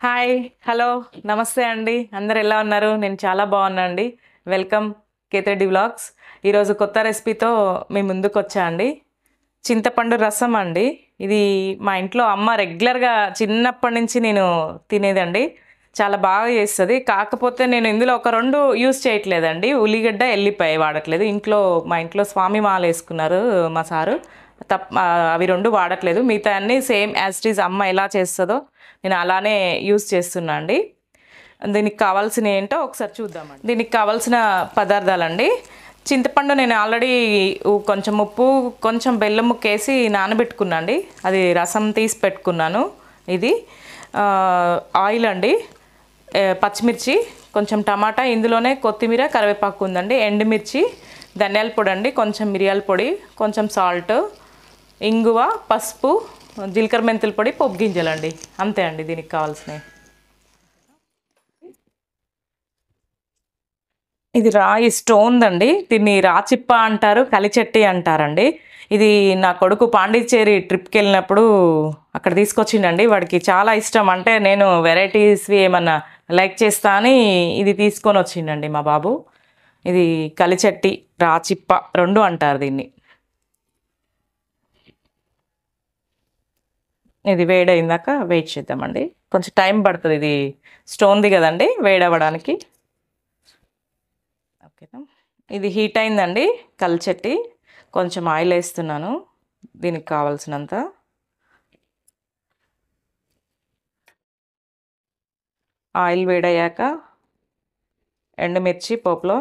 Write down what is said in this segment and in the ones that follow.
Hi! Hello! నమస్తే అండి. అందరూ ఎలా ఉన్నారు? నేను చాలా బాగున్నా అండి. Welcome Kethareddy vlogs. ఈరోజు కొత్త రెసిపీతో మీ ముందుకొచ్చా అండి. చింతపండు రసం అండి. ఇది మా ఇంట్లో అమ్మ రెగ్యులర్‌గా చిన్నప్పటి నుంచి నేను తినేదండి. చాలా బాగా చేస్తది. కాకపోతే నేను ఇందులో ఒక 2 యూజ్ చేయట్లేదండి. ఉల్లిగడ్డ, ఎల్లిపాయ వాడట్లేదు. మా ఇంట్లో స్వామి మాలేసుకున్నారు మా సారు. అవి 2 వాడట్లేదు. మిగతా అన్నీ సేమ్ యాజ్ ఇట్ ఈజ్ అమ్మ ఎలా చేస్తదో నేను అలానే యూజ్ చేస్తున్నా అండి. దీనికి కావాల్సినవి ఏంటో ఒకసారి చూద్దామండి. దీనికి కావాల్సిన పదార్థాలండి. చింతపండు నేను ఆల్రెడీ కొంచెం ఉప్పు, కొంచెం బెల్లం ముక్కేసి నానబెట్టుకున్నా అండి. అది రసం తీసి పెట్టుకున్నాను. ఇది ఆయిల్ అండి, పచ్చిమిర్చి, కొంచెం టమాటా, ఇందులోనే కొత్తిమీర, కరివేపాకు ఉందండి, ఎండుమిర్చి, ధనియాల పొడి అండి, కొంచెం మిరియాల పొడి, కొంచెం సాల్ట్, ఇంగువ, పసుపు, జీలకర్ర మెంతుల పొడి, పోపు గింజలండి. అంతే అండి దీనికి కావాల్సినవి. ఇది రాయి స్టోన్దండి. దీన్ని రాచిప్ప అంటారు, కలిచెట్టి అంటారండి. ఇది నా కొడుకు పాండిచ్చేరి ట్రిప్కి వెళ్ళినప్పుడు అక్కడ తీసుకొచ్చిండండి. వాడికి చాలా ఇష్టం. అంటే నేను వెరైటీస్వి ఏమన్నా లైక్ చేస్తా అని ఇది తీసుకొని వచ్చిండండి మా బాబు. ఇది కలిచెట్టి, రాచిప్ప 2 అంటారు దీన్ని. ఇది వేడైందాక వెయిట్ చేద్దామండి. కొంచెం టైం పడుతుంది, ఇది స్టోన్ది కదండి వేడవ్వడానికి. ఓకేనా, ఇది హీట్ అయిందండి. కలిచెట్టి కొంచెం ఆయిల్ వేస్తున్నాను దీనికి కావాల్సినంత. ఆయిల్ వేడయ్యాక ఎండుమిర్చి పోపులో,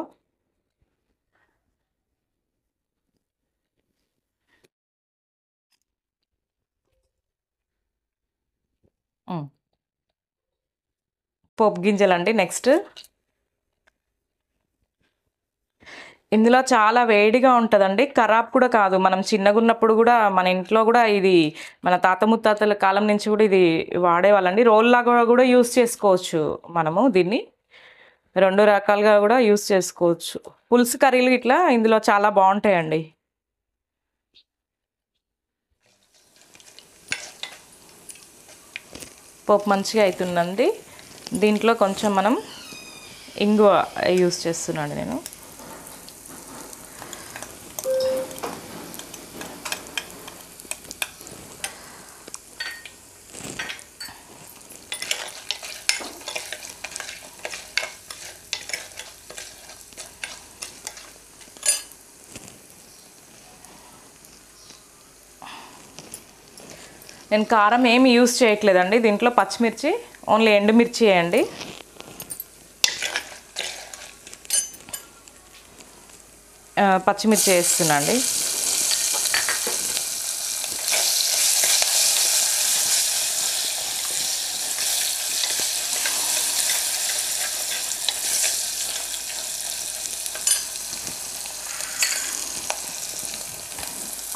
పోపు గింజలండి. నెక్స్ట్ ఇందులో చాలా వేడిగా ఉంటుందండి, ఖరాబ్ కూడా కాదు. మనం చిన్నగున్నప్పుడు కూడా మన ఇంట్లో కూడా ఇది మన తాత ముత్తాతల కాలం నుంచి కూడా ఇది వాడేవాళ్ళండి. రోల్లాగా కూడా యూస్ చేసుకోవచ్చు మనము దీన్ని. 2 రకాలుగా కూడా యూస్ చేసుకోవచ్చు. పులుసు కర్రీలు ఇట్లా ఇందులో చాలా బాగుంటాయండి. పోపు మంచిగా అవుతుందండి. దీంట్లో కొంచెం మనం ఇంగువ యూస్ చేస్తున్నాను నేను. నేను కారం ఏమి యూస్ చేయట్లేదండి దీంట్లో. పచ్చిమిర్చి, ఓన్లీ ఎండుమిర్చి అండి. పచ్చిమిర్చి వేస్తున్నా అండి.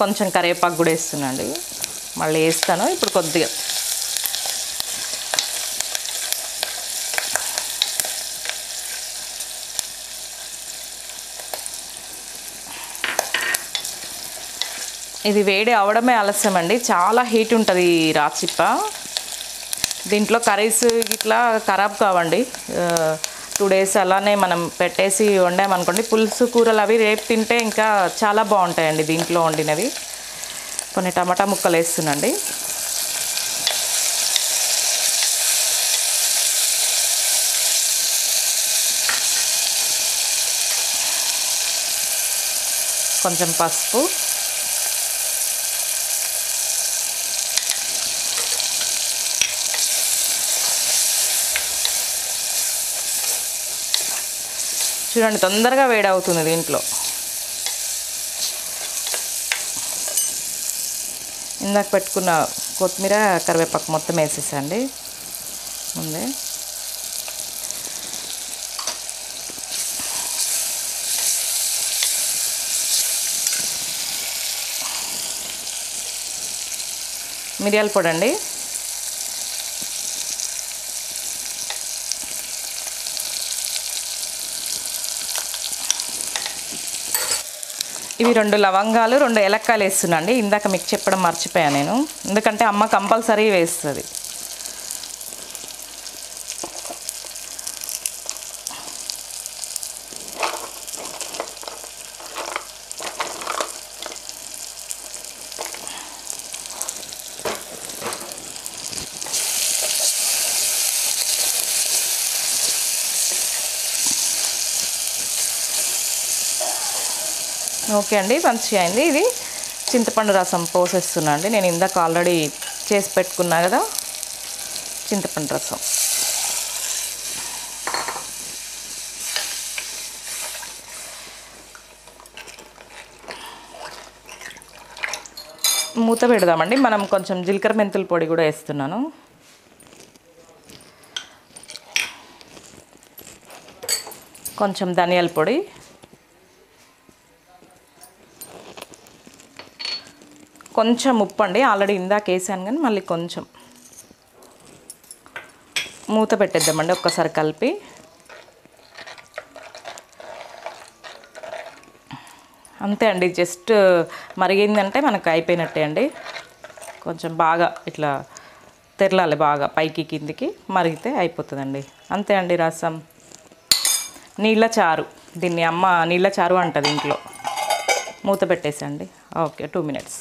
కొంచెం కరివేపాకు కూడా వేస్తున్నా అండి. మళ్ళీ వేస్తాను ఇప్పుడు కొద్దిగా. ఇది వేడి అవడమే ఆలస్యం అండి. చాలా హీట్ ఉంటుంది ఈ రాచిప్ప. దీంట్లో కర్రీస్ ఇట్లా ఖరాబ్ కావండి. 2 days అలానే మనం పెట్టేసి వండామనుకోండి, పులుసు కూరలు అవి రేపు తింటే ఇంకా చాలా బాగుంటాయండి దీంట్లో వండినవి. కొన్ని టమాటా ముక్కలు వేస్తున్నాండి. కొంచెం పసుపు, చూడండి తొందరగా వేడవుతుంది దీంట్లో. ఇందాక పెట్టుకున్న కొత్తిమీర, కరివేపాకు మొత్తం వేసేసండి ముందే. మిరియాల పొడి అండి. ఇవి 2 లవంగాలు, 2 ఏలక్కాయలు వేస్తున్నాండి. ఇందాక మీకు చెప్పడం మర్చిపోయాను నేను, ఎందుకంటే అమ్మ కంపల్సరీ వేస్తుంది. ఓకే అండి, మంచిగా అయింది. ఇది చింతపండు రసం పోసేస్తున్నా అండి. నేను ఇందాక ఆల్రెడీ చేసి పెట్టుకున్నా కదా చింతపండు రసం. మూత పెడదామండి. మనం కొంచెం జీలకర్ర మెంతుల పొడి కూడా వేస్తున్నాను. కొంచెం ధనియాల పొడి, కొంచెం ఉప్పు అండి. ఆల్రెడీ ఇందాక వేసాను కానీ మళ్ళీ కొంచెం. మూత పెట్టేద్దామండి ఒక్కసారి కలిపి. అంతే అండి, జస్ట్ మరిగిందంటే మనకు అయిపోయినట్టే అండి. కొంచెం బాగా ఇట్లా తెరలాలి, బాగా పైకి కిందికి మరిగితే అయిపోతుందండి. అంతే అండి, రసం నీళ్ళ చారు. దీన్ని అమ్మ నీళ్ళ చారు అంటుంది ఇంట్లో. మూత పెట్టేసండి. Okay, 2 minutes.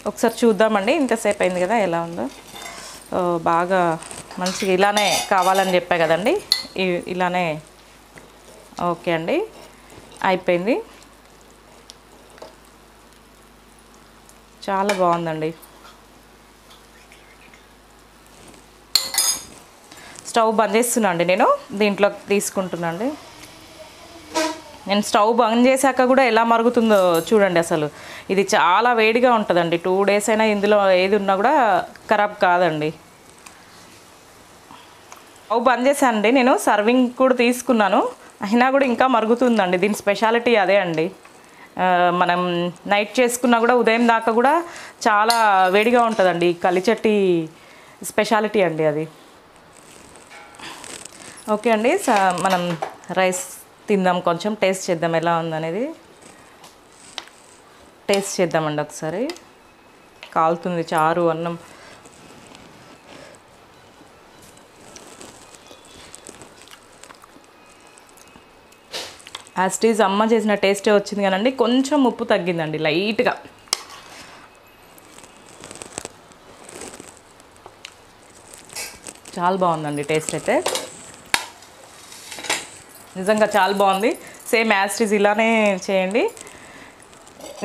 ఒకసారి చూద్దామండి. ఇంతసేపు అయింది కదా, ఎలా ఉందో. బాగా మంచిగా ఇలానే కావాలని చెప్పా కదండి, ఇలానే. ఓకే అండి, అయిపోయింది. చాలా బాగుందండి. స్టవ్ బంద్ చేస్తున్నా అండి. నేను దీంట్లోకి తీసుకుంటున్నా అండి. నేను స్టవ్ బంద్ చేశాక కూడా ఎలా మరుగుతుందో చూడండి. అసలు ఇది చాలా వేడిగా ఉంటుందండి. 2 days అయినా ఇందులో ఏది ఉన్నా కూడా ఖరాబ్ కాదండి. స్టవ్ బంద్ చేశానండి. నేను సర్వింగ్ కూడా తీసుకున్నాను, అయినా కూడా ఇంకా మరుగుతుందండి. దీని స్పెషాలిటీ అదే అండి. మనం నైట్ చేసుకున్నా కూడా ఉదయం దాకా కూడా చాలా వేడిగా ఉంటుందండి. కలిచట్టి స్పెషాలిటీ అండి అది. ఓకే అండి, మనం రైస్ తిందాం, కొంచెం టేస్ట్ చేద్దాం ఎలా ఉందనేది. టేస్ట్ చేద్దామండి ఒకసారి. కాలుతుంది చారు, అన్నం. యాస్టీజ్ అమ్మ చేసిన టేస్టే వచ్చింది కానండి, కొంచెం ఉప్పు తగ్గిందండి లైట్గా. చాలా బాగుందండి టేస్ట్ అయితే. నిజంగా చాలా బాగుంది. సేమ్ యాస్టీజ్ ఇలానే చేయండి.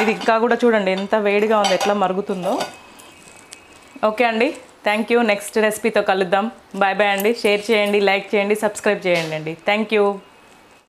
ఇది ఇంకా కూడా చూడండి ఎంత వేడిగా ఉంది, ఎట్లా మరుగుతుందో. ఓకే అండి, థ్యాంక్ యూ. నెక్స్ట్ రెసిపీతో కలుద్దాం. బాయ్ బాయ్ అండి. షేర్ చేయండి, లైక్ చేయండి, సబ్స్క్రైబ్ చేయండి అండి. Thank you.